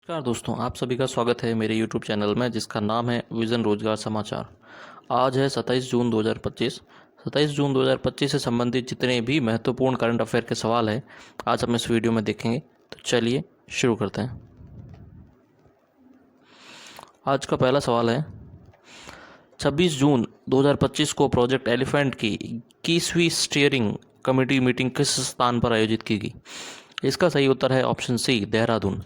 नमस्कार दोस्तों, आप सभी का स्वागत है मेरे YouTube चैनल में जिसका नाम है विज़न रोजगार समाचार। आज है 27 जून 2025। 27 जून 2025 से संबंधित जितने भी महत्वपूर्ण करंट अफेयर के सवाल हैं आज हम इस वीडियो में देखेंगे। तो चलिए शुरू करते हैं। आज का पहला सवाल है, 26 जून 2025 को प्रोजेक्ट एलिफेंट की 21वीं स्टीयरिंग कमेटी मीटिंग किस स्थान पर आयोजित की गई? इसका सही उत्तर है option C, Dehradun.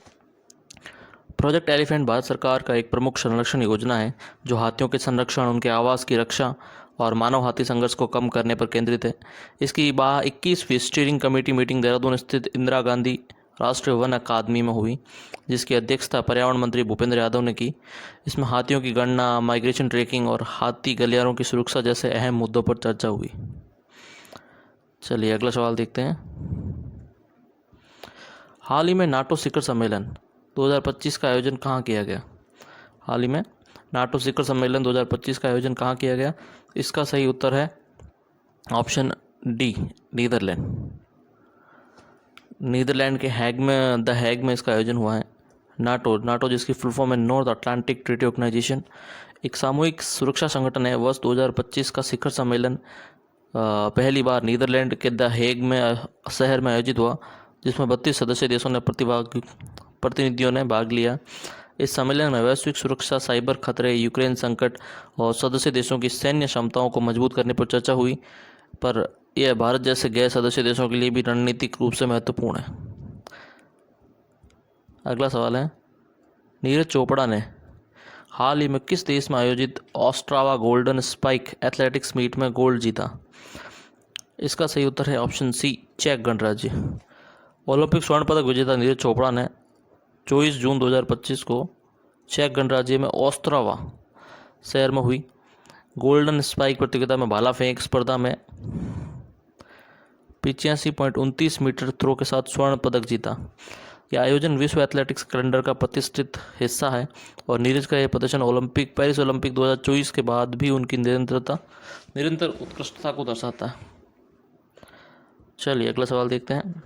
Project elephant Bharat सरकार का एक प्रमुख संरक्षण योजना है जो हाथियों के संरक्षण, उनके आवास की रक्षा और मानव हाथी संघर्ष को कम करने पर केंद्रित है। इसकी 21वीं स्टीयरिंग कमेटी मीटिंग देहरादून स्थित इंदिरा गांधी राष्ट्रीय वन अकादमी में हुई, जिसकी अध्यक्षता पर्यावरण मंत्री भूपेंद्र यादव ने की। इसमें हाथियों की गणना, माइग्रेशन ट्रैकिंग और हाथी गलियारों की सुरक्षा जैसे अहम मुद्दों पर चर्चा हुई। चलिए अगला सवाल देखते हैं। हाल ही में नाटो शिखर सम्मेलन 2025 का आयोजन कहाँ किया गया? हाल ही में नाटो शिखर सम्मेलन 2025 का आयोजन कहाँ किया गया? इसका सही उत्तर है ऑप्शन डी, नीदरलैंड। नीदरलैंड के हैग में, द हैग में इसका आयोजन हुआ है। नाटो जिसकी फुल फॉर्म है नॉर्थ अटलांटिक ट्रीटी ऑर्गेनाइजेशन, एक सामूहिक सुरक्षा संगठन है। वर्ष 2025 का शिखर सम्मेलन पहली बार नीदरलैंड के द हैग में शहर में आयोजित हुआ, जिसमें 32 सदस्य देशों ने प्रतिनिधियों ने भाग लिया। इस सम्मेलन में वैश्विक सुरक्षा, साइबर खतरे, यूक्रेन संकट और सदस्य देशों की सैन्य क्षमताओं को मजबूत करने पर चर्चा हुई, पर यह भारत जैसे गैर सदस्य देशों के लिए भी रणनीतिक रूप से महत्वपूर्ण है। अगला सवाल है, नीरज चोपड़ा ने हाल ही में किस देश में आयोजित Ostrava golden spike athletics meet में गोल्ड जीता? इसका सही उत्तर है ऑप्शन सी, चेक गणराज्य। ओलंपिक स्वर्ण पदक विजेता नीरज चोपड़ा ने 24 जून 2025 को चेक गणराज्य में ओस्ट्रावा शहर में हुई गोल्डन स्पाइक प्रतियोगिता में भाला फेंक स्पर्धा में 85.29 मीटर थ्रो के साथ स्वर्ण पदक जीता। यह आयोजन विश्व एथलेटिक्स कैलेंडर का प्रतिष्ठित हिस्सा है और नीरज का यह प्रदर्शन पेरिस ओलंपिक 2024 के बाद भी उनकी निरंतर उत्कृष्टता को दर्शाता है। चलिए अगला सवाल देखते हैं।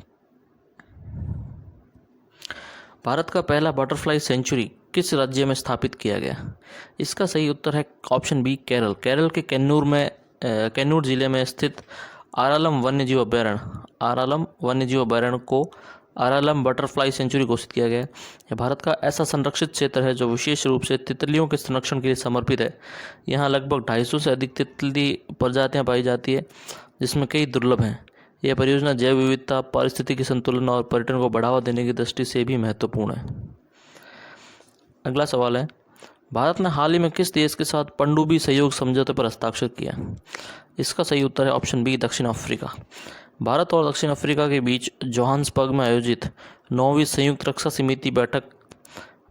भारत का पहला बटरफ्लाई सेंचुरी किस राज्य में स्थापित किया गया? इसका सही उत्तर है ऑप्शन बी, केरल। केरल के कन्नूर जिले में स्थित आरालम वन्यजीव अभयारण्य को आरालम बटरफ्लाई सेंचुरी घोषित किया गया। यह भारत का ऐसा संरक्षित क्षेत्र है जो विशेष रूप से तितलियों के संरक्षण के लिए समर्पित है। यहाँ लगभग 250 से अधिक तितली प्रजातियाँ पाई जाती है, जिसमें कई दुर्लभ हैं। यह परियोजना जैव विविधता, पारिस्थितिकी संतुलन और पर्यटन को बढ़ावा देने की दृष्टि से भी महत्वपूर्ण है। अगला सवाल है, भारत ने हाल ही में किस देश के साथ पनडुब्बी सहयोग समझौते पर हस्ताक्षर किया? इसका सही उत्तर है ऑप्शन बी, दक्षिण अफ्रीका। भारत और दक्षिण अफ्रीका के बीच जोहान्सबर्ग में आयोजित 9वीं संयुक्त रक्षा समिति बैठक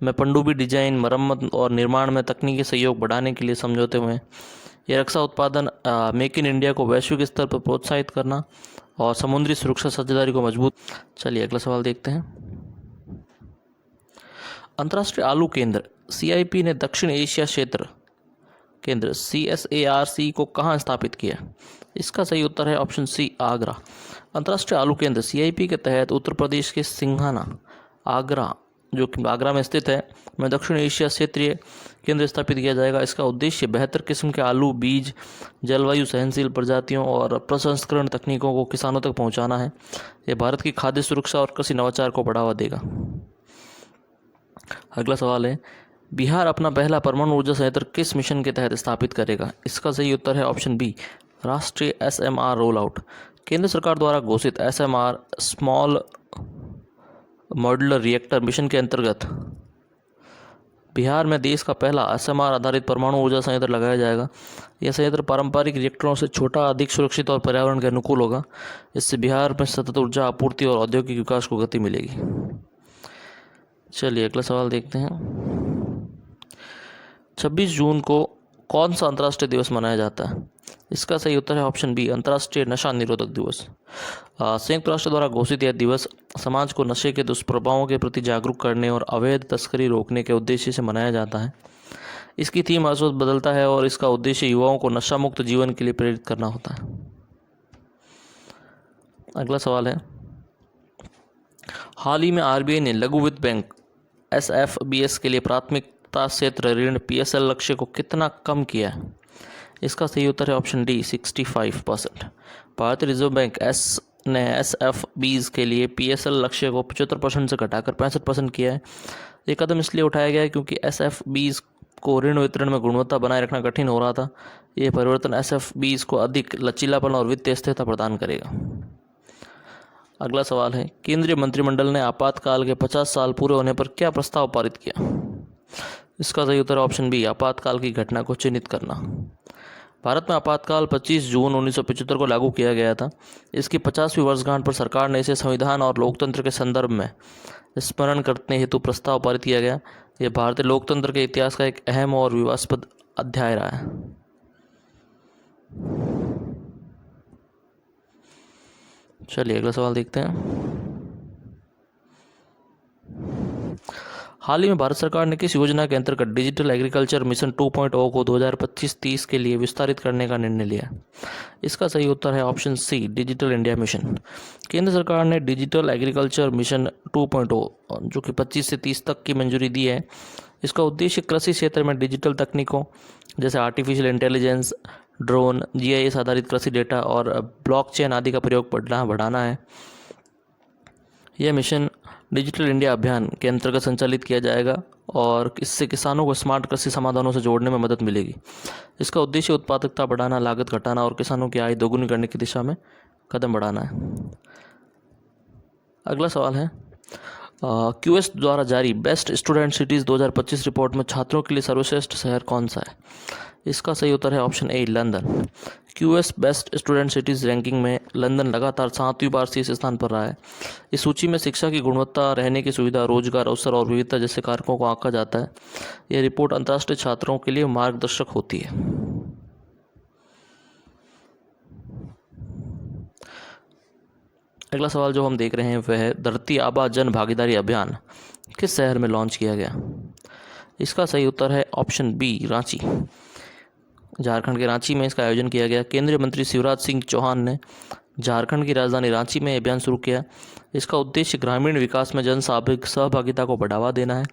में पनडुब्बी डिजाइन, मरम्मत और निर्माण में तकनीकी सहयोग बढ़ाने के लिए समझौते हुए। यह रक्षा उत्पादन, मेक इन इंडिया को वैश्विक स्तर पर प्रोत्साहित करना और समुद्री सुरक्षा साझेदारी को मजबूत। चलिए अगला सवाल देखते हैं। अंतर्राष्ट्रीय आलू केंद्र CIP ने दक्षिण एशिया क्षेत्र केंद्र CSARC को कहाँ स्थापित किया? इसका सही उत्तर है ऑप्शन सी, आगरा। अंतर्राष्ट्रीय आलू केंद्र CIP के तहत उत्तर प्रदेश के सिंघाना, आगरा, जो कि आगरा में स्थित है, में दक्षिण एशिया क्षेत्रीय केंद्र स्थापित किया जाएगा। इसका उद्देश्य बेहतर किस्म के आलू बीज, जलवायु सहनशील प्रजातियों और प्रसंस्करण तकनीकों को किसानों तक पहुंचाना है। यह भारत की खाद्य सुरक्षा और कृषि नवाचार को बढ़ावा देगा। अगला सवाल है, बिहार अपना पहला परमाणु ऊर्जा संयंत्र किस मिशन के तहत स्थापित करेगा? इसका सही उत्तर है ऑप्शन बी, राष्ट्रीय SMR रोल आउट। केंद्र सरकार द्वारा घोषित SMR small modular reactor mission के अंतर्गत बिहार में देश का पहला SMR आधारित परमाणु ऊर्जा संयंत्र लगाया जाएगा। यह संयंत्र पारंपरिक रिएक्टरों से छोटा, अधिक सुरक्षित और पर्यावरण के अनुकूल होगा। इससे बिहार में सतत ऊर्जा आपूर्ति और औद्योगिक विकास को गति मिलेगी। चलिए अगला सवाल देखते हैं। 26 जून को कौन सा अंतर्राष्ट्रीय दिवस मनाया जाता है? इसका सही उत्तर है ऑप्शन बी, अंतर्राष्ट्रीय नशा निरोधक दिवस। संयुक्त राष्ट्र द्वारा घोषित यह दिवस समाज को नशे के दुष्प्रभावों के प्रति जागरूक करने और अवैध तस्करी रोकने के उद्देश्य से मनाया जाता है। इसकी थीम हर रोज बदलता है और इसका उद्देश्य युवाओं को नशा मुक्त जीवन के लिए प्रेरित करना होता है। अगला सवाल है, हाल ही में RBI ने लघु वित्त बैंक SFBS के लिए प्राथमिकता क्षेत्र ऋण PSL लक्ष्य को कितना कम किया है? इसका सही उत्तर है ऑप्शन डी 65%। भारतीय रिजर्व बैंक ने SFBs के लिए PSL लक्ष्य को 75% से घटाकर 65% किया है। ये कदम इसलिए उठाया गया है क्योंकि SFBs को ऋण वितरण में गुणवत्ता बनाए रखना कठिन हो रहा था। ये परिवर्तन SFBs को अधिक लचीलापन और वित्तीय स्थिरता प्रदान करेगा। अगला सवाल है, केंद्रीय मंत्रिमंडल ने आपातकाल के 50 साल पूरे होने पर क्या प्रस्ताव पारित किया? इसका सही उत्तर ऑप्शन बी आपातकाल की घटना को चिन्हित करना। भारत में आपातकाल 25 जून 1975 को लागू किया गया था। इसकी 50वीं वर्षगांठ पर सरकार ने इसे संविधान और लोकतंत्र के संदर्भ में स्मरण करने हेतु प्रस्ताव पारित किया गया। यह भारतीय लोकतंत्र के इतिहास का एक अहम और विवादास्पद अध्याय रहा है। चलिए अगला सवाल देखते हैं। हाल ही में भारत सरकार ने किस योजना के अंतर्गत डिजिटल एग्रीकल्चर मिशन 2.0 को 2025-30 के लिए विस्तारित करने का निर्णय लिया? इसका सही उत्तर है option C digital India mission. केंद्र सरकार ने डिजिटल एग्रीकल्चर मिशन 2.0 जो कि 25 से 30 तक की मंजूरी दी है। इसका उद्देश्य कृषि क्षेत्र में डिजिटल तकनीकों जैसे आर्टिफिशियल इंटेलिजेंस, ड्रोन, GIS आधारित कृषि डेटा और ब्लॉकचेन आदि का प्रयोग बढ़ाना है। यह मिशन डिजिटल इंडिया अभियान के अंतर्गत संचालित किया जाएगा और इससे किसानों को स्मार्ट कृषि समाधानों से जोड़ने में मदद मिलेगी। इसका उद्देश्य उत्पादकता बढ़ाना, लागत घटाना और किसानों की आय दोगुनी करने की दिशा में कदम बढ़ाना है। अगला सवाल है, QS द्वारा जारी बेस्ट स्टूडेंट सिटीज़ 2025 रिपोर्ट में छात्रों के लिए सर्वश्रेष्ठ शहर कौन सा है? इसका सही उत्तर है option A London. QS best student cities ranking में लंदन लगातार 7वीं बार शीर्ष स्थान पर रहा है। इस सूची में शिक्षा की गुणवत्ता, रहने की सुविधा, रोजगार अवसर और विविधता जैसे कारकों को आंका जाता है। यह रिपोर्ट अंतर्राष्ट्रीय छात्रों के लिए मार्गदर्शक होती है। अगला सवाल जो हम देख रहे हैं वह है, धरती आबा जन भागीदारी अभियान किस शहर में लॉन्च किया गया? इसका सही उत्तर है ऑप्शन बी रांची। झारखंड के रांची में इसका आयोजन किया गया। केंद्रीय मंत्री शिवराज सिंह चौहान ने झारखंड की राजधानी रांची में अभियान शुरू किया। इसका उद्देश्य ग्रामीण विकास में जन सहभागिता को बढ़ावा देना है।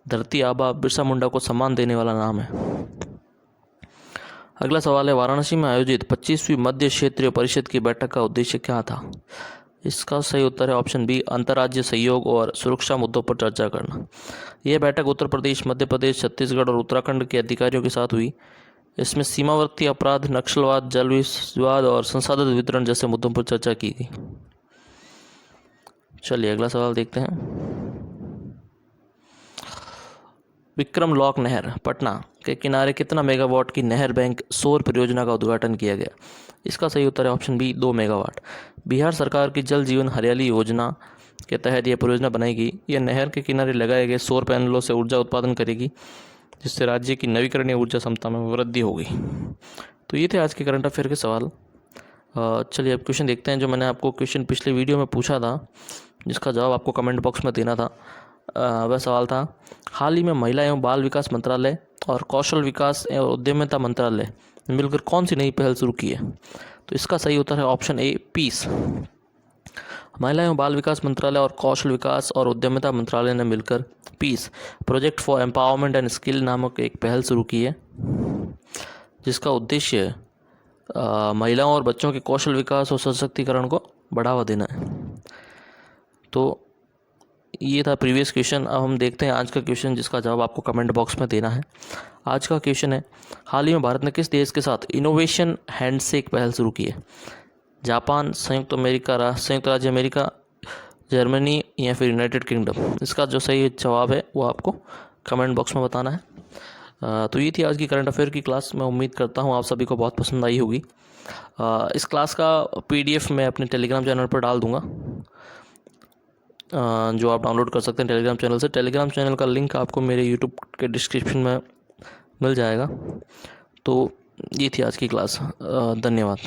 धरती आबा बिरसा मुंडा को सम्मान देने वाला नाम है। अगला सवाल है, वाराणसी में आयोजित 25वीं मध्य क्षेत्रीय परिषद की बैठक का उद्देश्य क्या था? इसका सही उत्तर है ऑप्शन बी अंतर्राज्यीय सहयोग और सुरक्षा मुद्दों पर चर्चा करना। यह बैठक उत्तर प्रदेश, मध्य प्रदेश, छत्तीसगढ़ और उत्तराखंड के अधिकारियों के साथ हुई। इसमें सीमावर्ती अपराध, नक्सलवाद, जल विवाद और संसाधन वितरण जैसे मुद्दों पर चर्चा की गई। चलिए अगला सवाल देखते हैं। विक्रम लॉक नहर पटना के किनारे कितना मेगावाट की नहर बैंक सौर परियोजना का उद्घाटन किया गया? इसका सही उत्तर है ऑप्शन बी 2 मेगावाट। बिहार सरकार की जल जीवन हरियाली योजना के तहत यह परियोजना बनाई गई। यह नहर के किनारे लगाए गए सौर पैनलों से ऊर्जा उत्पादन करेगी, जिससे राज्य की नवीकरणीय ऊर्जा क्षमता में वृद्धि होगी। तो ये थे आज के करंट अफेयर के सवाल। चलिए अब क्वेश्चन देखते हैं। जो मैंने आपको क्वेश्चन पिछले वीडियो में पूछा था, जिसका जवाब आपको कमेंट बॉक्स में देना था, वह सवाल था, हाल ही में महिला एवं बाल विकास मंत्रालय और कौशल विकास एवं उद्यमिता मंत्रालय मिलकर कौन सी नई पहल शुरू की है? तो इसका सही उत्तर है ऑप्शन ए पीस। महिला एवं बाल विकास मंत्रालय और कौशल विकास और उद्यमिता मंत्रालय ने मिलकर peace project for empowerment and skill नामक एक पहल शुरू की है, जिसका उद्देश्य महिलाओं और बच्चों के कौशल विकास और सशक्तिकरण को बढ़ावा देना है। तो ये था प्रीवियस क्वेश्चन। अब हम देखते हैं आज का क्वेश्चन, जिसका जवाब आपको कमेंट बॉक्स में देना है। आज का क्वेश्चन है, हाल ही में भारत ने किस देश के साथ इनोवेशन हैंडशेक पहल शुरू की है? जापान, संयुक्त राज्य अमेरिका, जर्मनी या फिर यूनाइटेड किंगडम? इसका जो सही जवाब है वो आपको कमेंट बॉक्स में बताना है। तो ये थी आज की करंट अफेयर की क्लास। मैं उम्मीद करता हूँ आप सभी को बहुत पसंद आई होगी। इस क्लास का PDF मैं अपने टेलीग्राम चैनल पर डाल दूँगा, जो आप डाउनलोड कर सकते हैं टेलीग्राम चैनल से। टेलीग्राम चैनल का लिंक आपको मेरे यूट्यूब के डिस्क्रिप्शन में मिल जाएगा। तो ये थी आज की क्लास। धन्यवाद।